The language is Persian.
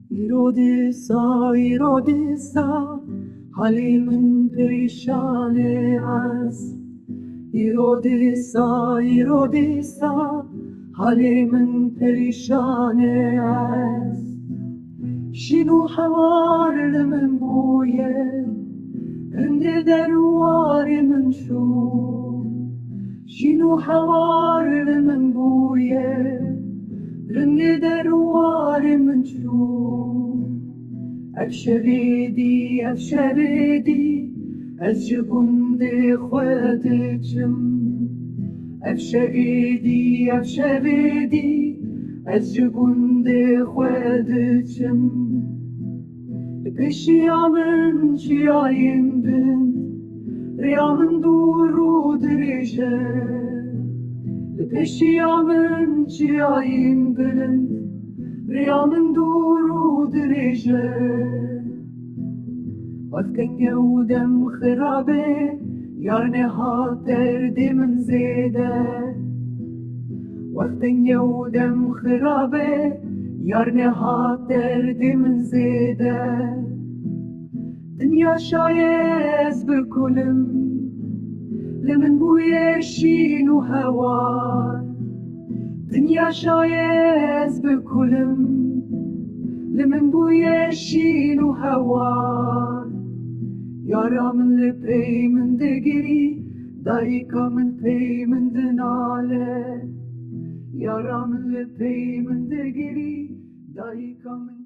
ایرودیسا حالی من پریشانه است. ایرودیسا حالی من پریشانه است. شنو حوار من بویه هند دروار من شو. شنو حوار من بویه هند دروار من شو. افشریدی از جبند خودتم. افشریدی از جبند خودتم. پیشیامن چیایم بن ریامن دور و دریجه. پیشیامن چیایم بن ریامن دور و دریجه. وقتن یودم خرابه یار نهاد درد من زیده. وقتن یودم خرابه یار نهاد درد من زیده. دنیا شایز بکنم لمن بوی شین و هوار. دنیا شایز بکنم لمن بوی شین و هوار. یارا من لپی من دگری دایکا من پی من دناله. یارا من لپی من دگری دایکا من